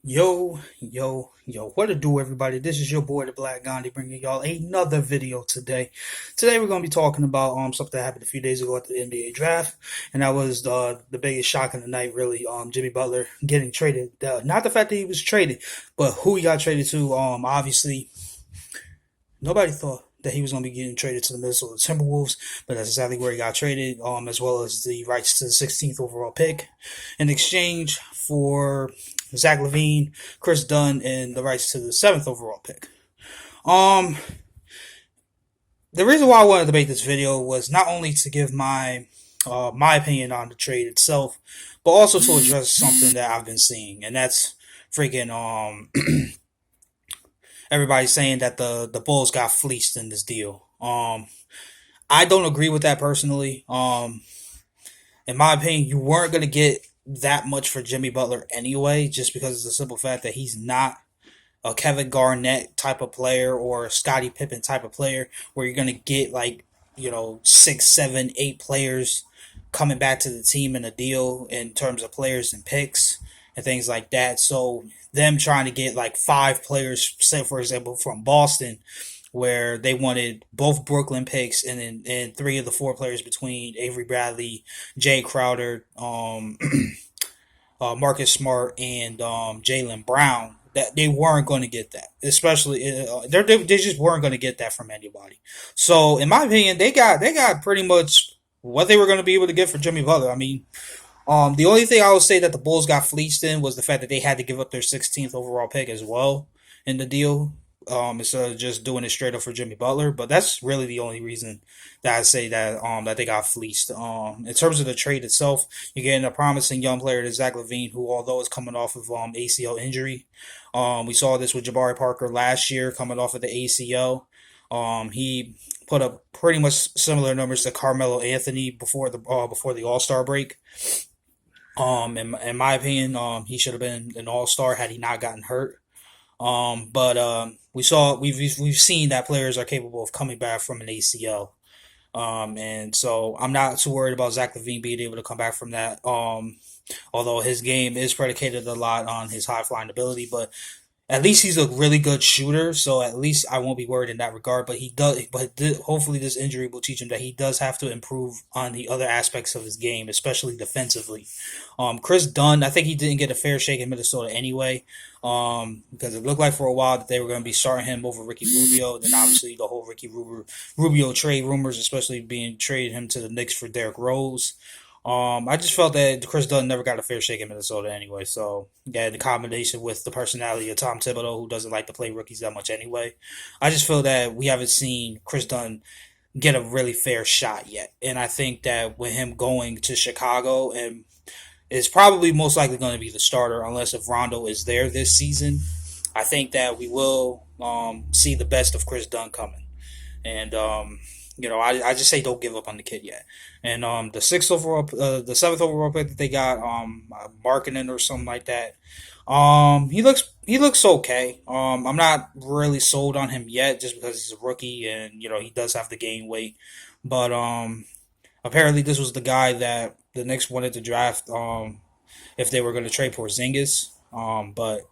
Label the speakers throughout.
Speaker 1: Yo, what to do, everybody? This is your boy, the Black Gandhi, bringing y'all another video today. Today, we're going to be talking about something that happened a few days ago at the NBA draft, and that was the biggest shock of the night, really. Jimmy Butler getting traded. Not the fact that he was traded, but who he got traded to. Obviously, nobody thought that he was going to be getting traded to the Minnesota Timberwolves, but that's exactly where he got traded, as well as the rights to the 16th overall pick in exchange for Zach LaVine, Chris Dunn, and the rights to the 7th overall pick. Um, the reason why I wanted to make this video was not only to give my opinion on the trade itself, but also to address something that I've been seeing, and that's freaking everybody's saying that the Bulls got fleeced in this deal. I don't agree with that personally. In my opinion, you weren't gonna get that much for Jimmy Butler anyway, just because of the simple fact that he's not a Kevin Garnett type of player or a Scottie Pippen type of player where you're gonna get like, six, seven, eight players coming back to the team in a deal in terms of players and picks and things like that. So them trying to get like five players, say for example, from Boston, where they wanted both Brooklyn picks and three of the four players between Avery Bradley, Jay Crowder, Marcus Smart, and Jaylen Brown. That they weren't going to get that, especially they just weren't going to get that from anybody. So in my opinion, they got pretty much what they were going to be able to get for Jimmy Butler. I mean, the only thing I would say that the Bulls got fleeced in was the fact that they had to give up their 16th overall pick as well in the deal, instead of just doing it straight up for Jimmy Butler. But that's really the only reason that I say that they got fleeced. In terms of the trade itself, you're getting a promising young player to Zach LaVine, who although is coming off of ACL injury, we saw this with Jabari Parker last year coming off of the ACL. He put up pretty much similar numbers to Carmelo Anthony before the All Star break. In my opinion, he should have been an All Star had he not gotten hurt. But we've seen that players are capable of coming back from an ACL. And so I'm not too worried about Zach LaVine being able to come back from that. Although his game is predicated a lot on his high flying ability, but at least he's a really good shooter, so at least I won't be worried in that regard. But he does. But hopefully, this injury will teach him that he does have to improve on the other aspects of his game, especially defensively. Chris Dunn, I think he didn't get a fair shake in Minnesota anyway, because it looked like for a while that they were going to be starting him over Ricky Rubio. Then obviously the whole Rubio trade rumors, especially being traded him to the Knicks for Derrick Rose. I just felt that Chris Dunn never got a fair shake in Minnesota anyway. So, yeah, the combination with the personality of Tom Thibodeau, who doesn't like to play rookies that much anyway, I just feel that we haven't seen Chris Dunn get a really fair shot yet. And I think that with him going to Chicago and is probably most likely going to be the starter unless if Rondo is there this season, I think that we will see the best of Chris Dunn coming. And I just say don't give up on the kid yet. And the seventh overall pick that they got, marketing or something like that. He looks okay. I'm not really sold on him yet, just because he's a rookie and he does have to gain weight. But apparently this was the guy that the Knicks wanted to draft. If they were going to trade Porzingis. But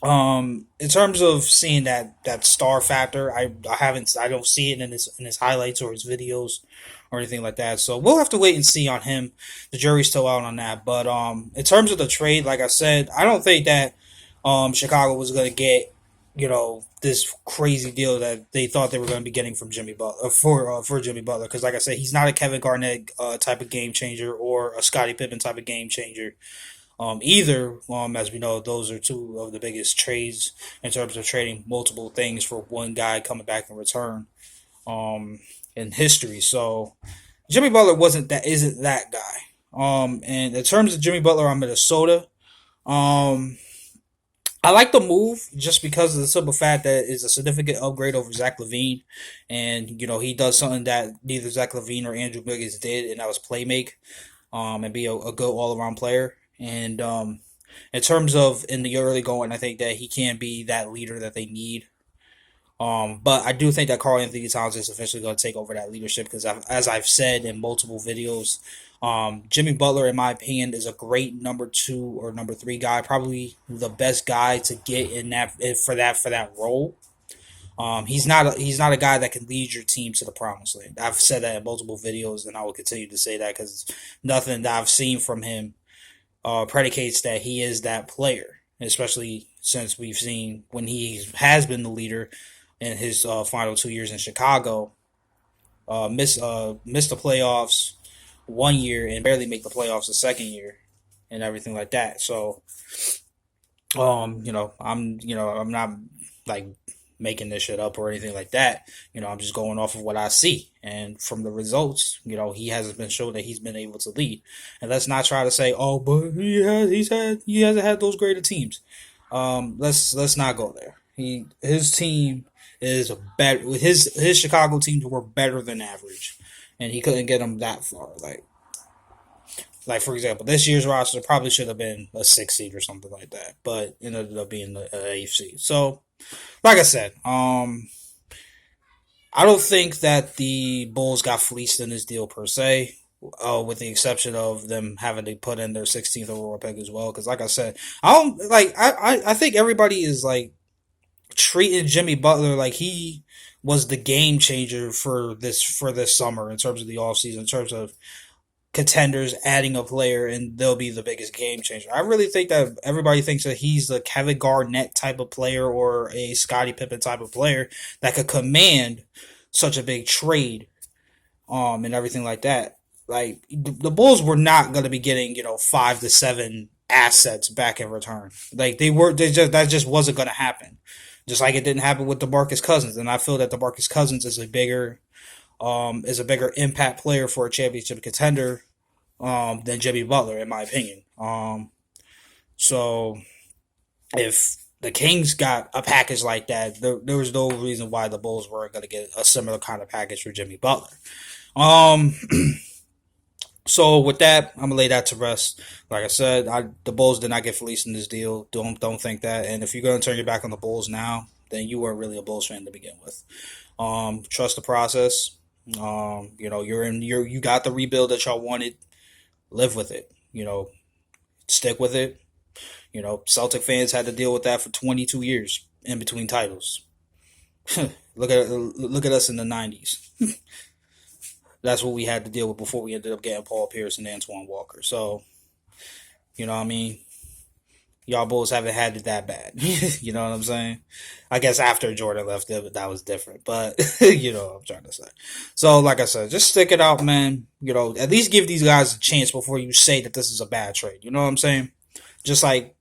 Speaker 1: in terms of seeing that star factor, I don't see it in his highlights or his videos or anything like that. So we'll have to wait and see on him. The jury's still out on that. But in terms of the trade, like I said, I don't think that Chicago was going to get this crazy deal that they thought they were going to be getting from Jimmy Butler for Jimmy Butler, because like I said, he's not a Kevin Garnett type of game changer or a Scottie Pippen type of game changer. Either, as we know, those are two of the biggest trades in terms of trading multiple things for one guy coming back in return in history. So Jimmy Butler isn't that guy. And in terms of Jimmy Butler on Minnesota, I like the move just because of the simple fact that it's a significant upgrade over Zach LaVine, and he does something that neither Zach LaVine or Andrew Wiggins did, and that was play make, and be a good all around player. And in terms of in the early going, I think that he can be that leader that they need. But I do think that Karl Anthony Towns is eventually going to take over that leadership because, as I've said in multiple videos, Jimmy Butler, in my opinion, is a great number two or number three guy, probably the best guy to get in that for that role. He's not a guy that can lead your team to the promised land. I've said that in multiple videos, and I will continue to say that because nothing that I've seen from him predicates that he is that player. Especially since we've seen when he has been the leader in his final 2 years in Chicago, miss the playoffs 1 year and barely make the playoffs the second year, and everything like that. So, I'm not like making this shit up or anything like that. I'm just going off of what I see. And from the results, he hasn't been shown that he's been able to lead. And let's not try to say, oh, but he hasn't had those greater teams. Let's not go there. His team is better. His Chicago teams were better than average, and he couldn't get them that far. Like for example, this year's roster probably should have been a 6 seed or something like that, but it ended up being the 8th seed. So, like I said, I don't think that the Bulls got fleeced in this deal per se, with the exception of them having to put in their 16th overall pick as well. Because, like I said, I don't like. I think everybody is like treating Jimmy Butler like he was the game changer for this summer in terms of the offseason, in terms of contenders adding a player and they'll be the biggest game changer. I really think that everybody thinks that he's the Kevin Garnett type of player or a Scottie Pippen type of player that could command such a big trade, and everything like that. Like the Bulls were not going to be getting 5 to 7 assets back in return. Like that just wasn't going to happen. Just like it didn't happen with DeMarcus Cousins, and I feel that DeMarcus Cousins is a bigger impact player for a championship contender than Jimmy Butler, in my opinion. So if the Kings got a package like that, there was no reason why the Bulls weren't going to get a similar kind of package for Jimmy Butler. Um, so with that, I'm gonna lay that to rest. Like I said, the Bulls did not get fleeced in this deal. Don't think that. And if you're gonna turn your back on the Bulls now, then you weren't really a Bulls fan to begin with. Trust the process. You got the rebuild that y'all wanted. Live with it. Stick with it. Celtic fans had to deal with that for 22 years in between titles. Look at us in the 90s. That's what we had to deal with before we ended up getting Paul Pierce and Antoine Walker. So, what I mean? Y'all Bulls haven't had it that bad. You know what I'm saying? I guess after Jordan left, that was different. But, what I'm trying to say. So, like I said, just stick it out, man. At least give these guys a chance before you say that this is a bad trade. You know what I'm saying? Just like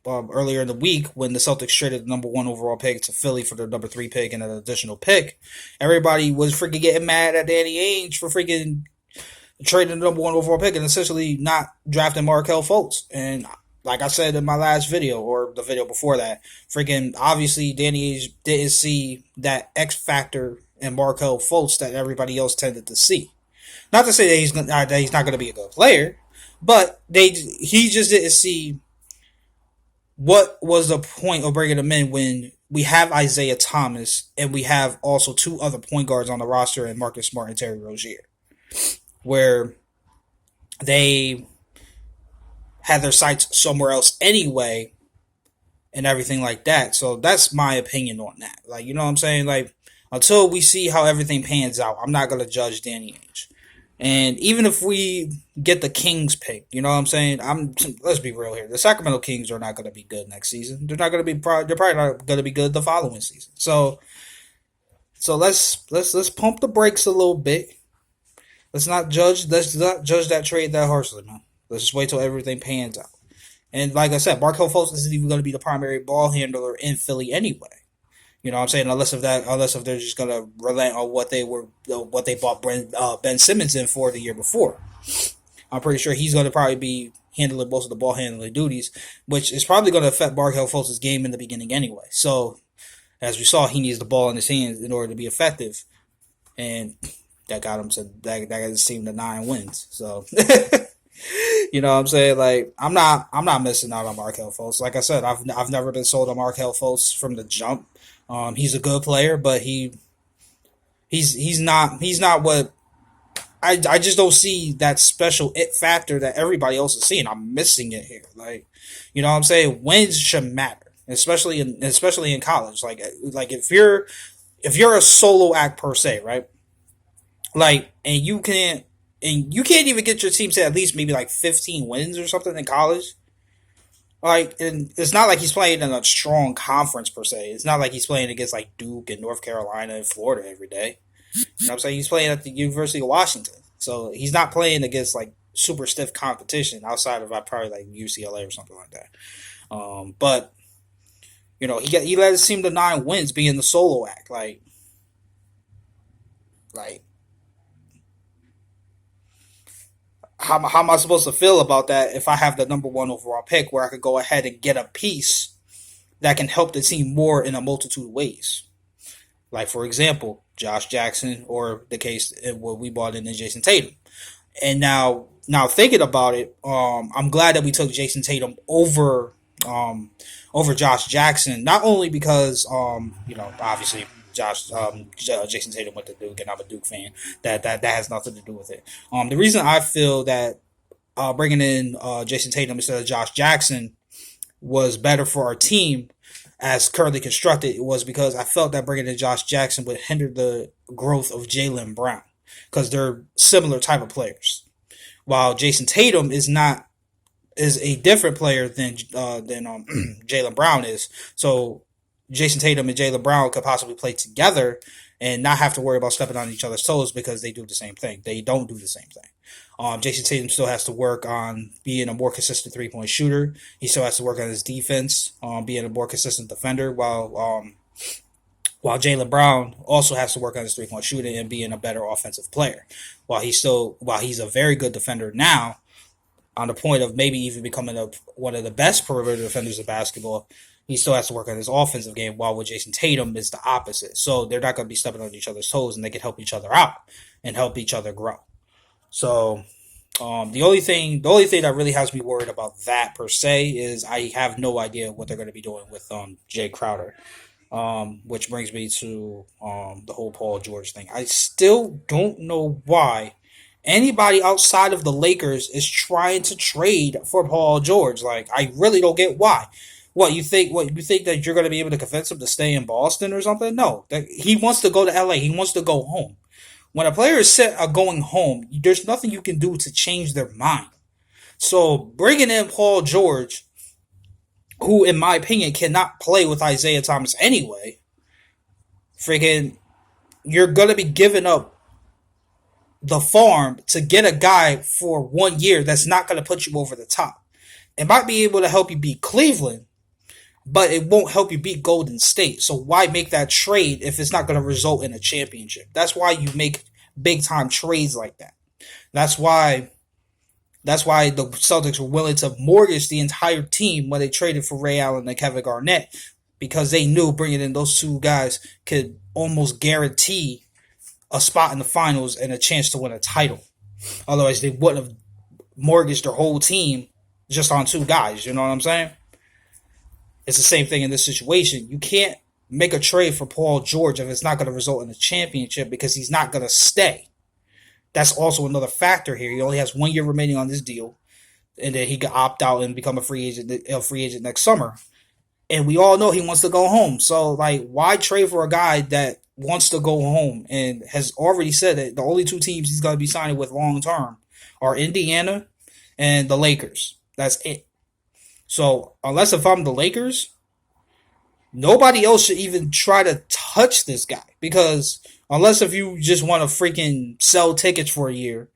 Speaker 1: earlier in the week when the Celtics traded the number 1 overall pick to Philly for their number 3 pick and an additional pick. Everybody was freaking getting mad at Danny Ainge for freaking trading the number 1 overall pick and essentially not drafting Markelle Fultz. And like I said in my last video or the video before that, freaking obviously Danny Ainge didn't see that X factor in Markelle Fultz that everybody else tended to see. Not to say that he's not going to be a good player, but he just didn't see what was the point of bringing him in when we have Isaiah Thomas and we have also 2 other point guards on the roster in Marcus Smart and Terry Rozier, where they had their sights somewhere else anyway and everything like that. So that's my opinion on that. Like, you know what I'm saying? Like, until we see how everything pans out, I'm not going to judge Danny Ainge. And even if we get the Kings pick, you know what I'm saying? Let's be real here. The Sacramento Kings are not going to be good next season. They're not going to be. They're probably not going to be good the following season. So let's pump the brakes a little bit. Let's not judge that trade that harshly, man. Let's just wait till everything pans out. And like I said, Markelle Fultz isn't even going to be the primary ball handler in Philly anyway. You know what I'm saying? Unless if they're just gonna relent on what they bought Ben Simmons in for the year before. I'm pretty sure he's gonna probably be handling most of the ball handling duties, which is probably gonna affect Markelle Fultz's game in the beginning anyway. So as we saw, he needs the ball in his hands in order to be effective. And that got his team to 9 wins. So you know what I'm saying? Like I'm not missing out on Markelle Fultz. Like I said, I've never been sold on Markelle Fultz from the jump. He's a good player, but he's not what I just don't see that special it factor that everybody else is seeing. I'm missing it here. Like, you know what I'm saying? Wins should matter, especially in college. Like if you're a solo act per se, right? Like, and you can't even get your team to at least maybe like 15 wins or something in college. Like, and it's not like he's playing in a strong conference per se. It's not like he's playing against like Duke and North Carolina and Florida every day. You know what I'm saying? He's playing at the University of Washington. So he's not playing against like super stiff competition outside of probably like UCLA or something like that. But you know, he led his team to 9 wins being the solo act. Like how am I supposed to feel about that if I have the number one overall pick where I could go ahead and get a piece that can help the team more in a multitude of ways? Like, for example, Josh Jackson, or the case what we bought in Jayson Tatum. And now thinking about it, I'm glad that we took Jayson Tatum um, over Josh Jackson. Not only because you know, obviously Jayson Tatum went to Duke, and I'm a Duke fan. That has nothing to do with it. The reason I feel that bringing in Jayson Tatum instead of Josh Jackson was better for our team as currently constructed was because I felt that bringing in Josh Jackson would hinder the growth of Jaylen Brown because they're similar type of players. While Jayson Tatum is a different player than Jaylen Brown is. So Jayson Tatum and Jaylen Brown could possibly play together and not have to worry about stepping on each other's toes because they do the same thing. They don't do the same thing. Jayson Tatum still has to work on being a more consistent 3 point shooter. He still has to work on his defense, being a more consistent defender, while Jaylen Brown also has to work on his 3 point shooting and being a better offensive player. While he's a very good defender now, on the point of maybe even becoming one of the best perimeter defenders of basketball, he still has to work on his offensive game. While with Jayson Tatum, it's the opposite. So they're not going to be stepping on each other's toes, and they can help each other out and help each other grow. So the only thing that really has me worried about that per se is I have no idea what they're going to be doing with Jay Crowder. Which brings me to the whole Paul George thing. I still don't know why anybody outside of the Lakers is trying to trade for Paul George. Like, I really don't get why. What you think that you're going to be able to convince him to stay in Boston or something? No, he wants to go to LA. He wants to go home. When a player is set on going home, there's nothing you can do to change their mind. So bringing in Paul George, who in my opinion cannot play with Isaiah Thomas anyway, freaking, you're gonna be giving up the farm to get a guy for 1 year that's not gonna put you over the top. It might be able to help you beat Cleveland, but it won't help you beat Golden State. So why make that trade if it's not going to result in a championship? That's why you make big time trades like that. That's why the Celtics were willing to mortgage the entire team when they traded for Ray Allen and Kevin Garnett, because they knew bringing in those two guys could almost guarantee a spot in the finals and a chance to win a title. Otherwise, they wouldn't have mortgaged their whole team just on two guys. You know what I'm saying? It's the same thing in this situation. You can't make a trade for Paul George if it's not going to result in a championship, because he's not going to stay. That's also another factor here. He only has 1 year remaining on this deal, and then he could opt out and become a free agent next summer. And we all know he wants to go home. So, like, why trade for a guy that wants to go home and has already said that the only two teams he's going to be signing with long term are Indiana and the Lakers? That's it. So, unless if I'm the Lakers, nobody else should even try to touch this guy, because unless if you just want to freaking sell tickets for a year,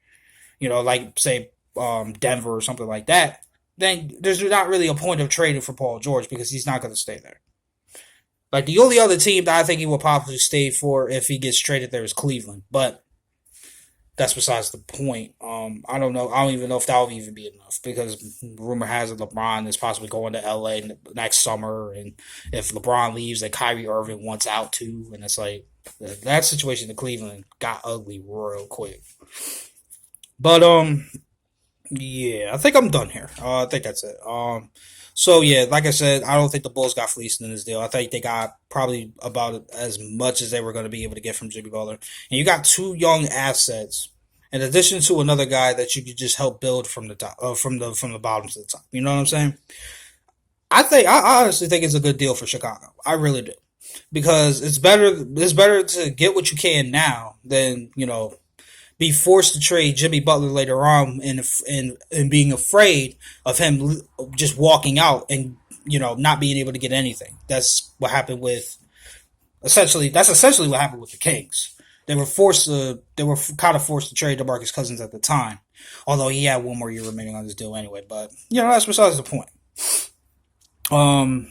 Speaker 1: you know, like say Denver or something like that, then there's not really a point of trading for Paul George, because he's not going to stay there. Like, the only other team that I think he will probably stay for if he gets traded there is Cleveland, but that's besides the point. I don't know. I don't even know if that will even be enough, because rumor has it LeBron is possibly going to LA next summer, and if LeBron leaves, then Kyrie Irving wants out too, and it's like that situation in Cleveland got ugly real quick. But yeah, I think I'm done here. I think that's it. So yeah, like I said, I don't think the Bulls got fleeced in this deal. I think they got probably about as much as they were going to be able to get from Jimmy Butler. And you got two young assets in addition to another guy that you could just help build from the top, from the bottom to the top. You know what I'm saying? I honestly think it's a good deal for Chicago. I really do, because it's better to get what you can now than be forced to trade Jimmy Butler later on, and being afraid of him just walking out and not being able to get anything. That's essentially what happened with the Kings. They were kind of forced to trade DeMarcus Cousins at the time, although he had one more year remaining on his deal anyway. But that's besides the point. Um,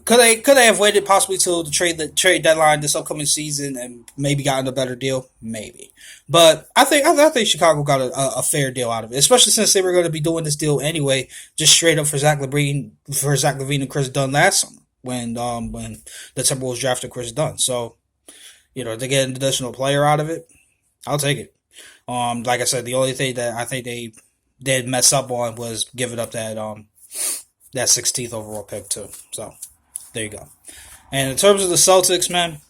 Speaker 1: could they have waited possibly till the trade deadline this upcoming season and maybe gotten a better deal? Maybe, but I think Chicago got a fair deal out of it, especially since they were going to be doing this deal anyway, just straight up for Zach LaVine and Chris Dunn last summer when the Timberwolves drafted Chris Dunn. So to get an additional player out of it, I'll take it. Like I said, the only thing that I think they did mess up on was giving up that 16th overall pick too. So there you go. And in terms of the Celtics, man,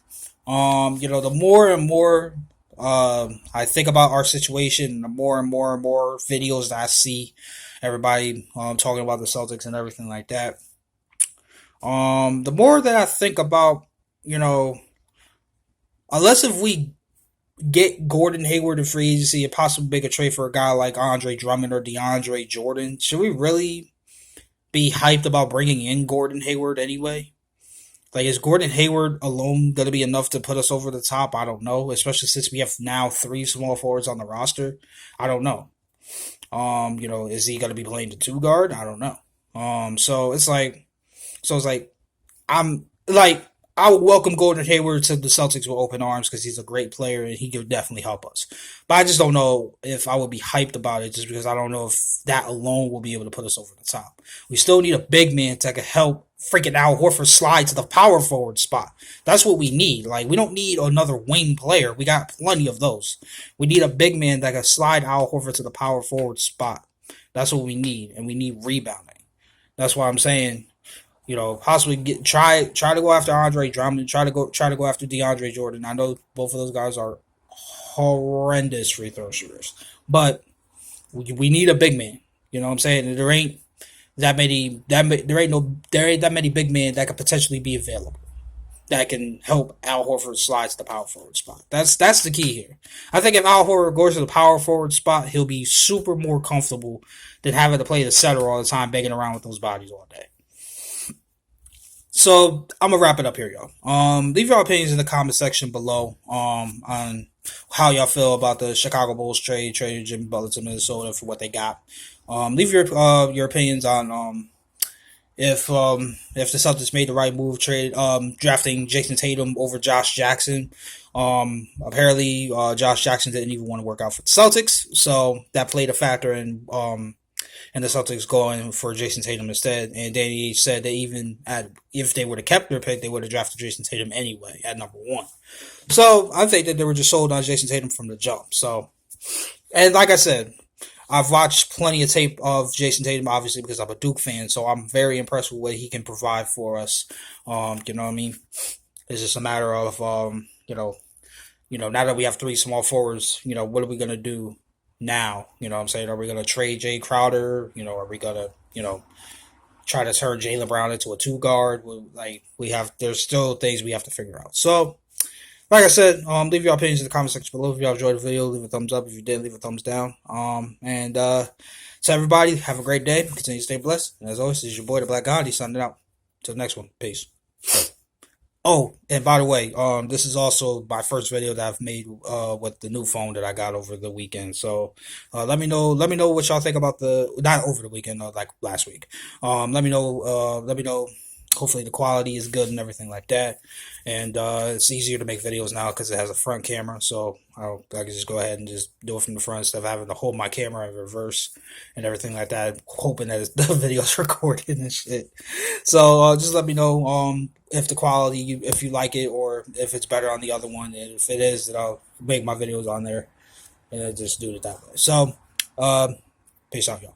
Speaker 1: the more and more I think about our situation, the more and more and more videos that I see, everybody talking about the Celtics and everything like that. The more that I think about, unless if we get Gordon Hayward in free agency and possibly make a trade for a guy like Andre Drummond or DeAndre Jordan, should we really be hyped about bringing in Gordon Hayward anyway? Like, is Gordon Hayward alone going to be enough to put us over the top? I don't know, especially since we have now three small forwards on the roster. I don't know. Is he going to be playing the two guard? I don't know. So it's like I'm like I would welcome Gordon Hayward to the Celtics with open arms because he's a great player and he could definitely help us. But I just don't know if I would be hyped about it just because I don't know if that alone will be able to put us over the top. We still need a big man that can help freaking Al Horford slide to the power forward spot. That's what we need. Like, we don't need another wing player. We got plenty of those. We need a big man that can slide Al Horford to the power forward spot. That's what we need, and we need rebounding. That's why I'm saying, possibly try to go after Andre Drummond, try to go after DeAndre Jordan. I know both of those guys are horrendous free throw shooters, but we need a big man. You know what I'm saying? There ain't that many there ain't that many big men that could potentially be available that can help Al Horford slide to the power forward spot. That's the key here. I think if Al Horford goes to the power forward spot, he'll be super more comfortable than having to play the center all the time, begging around with those bodies all day. So I'm gonna wrap it up here, y'all. Leave your opinions in the comment section below on how y'all feel about the Chicago Bulls trading Jimmy Butler to Minnesota for what they got. Leave your opinions on if the Celtics made the right move drafting Jayson Tatum over Josh Jackson. Apparently Josh Jackson didn't even want to work out for the Celtics, so that played a factor in and the Celtics going for Jayson Tatum instead. And Danny H said that if they would have kept their pick, they would have drafted Jayson Tatum anyway at number one. So I think that they were just sold on Jayson Tatum from the jump. So, and like I said, I've watched plenty of tape of Jayson Tatum, obviously, because I'm a Duke fan. So I'm very impressed with what he can provide for us. You know what I mean? It's just a matter of, now that we have three small forwards, what are we going to do now? You know what I'm saying? Are we going to trade Jay Crowder? Are we going to, try to turn Jaylen Brown into a two guard? There's still things we have to figure out. So, like I said, leave your opinions in the comment section below. If y'all enjoyed the video, leave a thumbs up. If you did, leave a thumbs down. To everybody, have a great day. Continue to stay blessed. And as always, this is your boy, the Black Gandhi, signing out. Till the next one. Peace. Oh, and by the way, this is also my first video that I've made with the new phone that I got over the weekend. So let me know what y'all think about not over the weekend, like last week. Let me know. Hopefully the quality is good and everything like that. And it's easier to make videos now because it has a front camera. So I can just go ahead and just do it from the front instead of having to hold my camera in reverse and everything like that, hoping that the video's recorded and shit. So just let me know if the quality, if you like it, or if it's better on the other one. And if it is, then I'll make my videos on there and just do it that way. So peace out, y'all.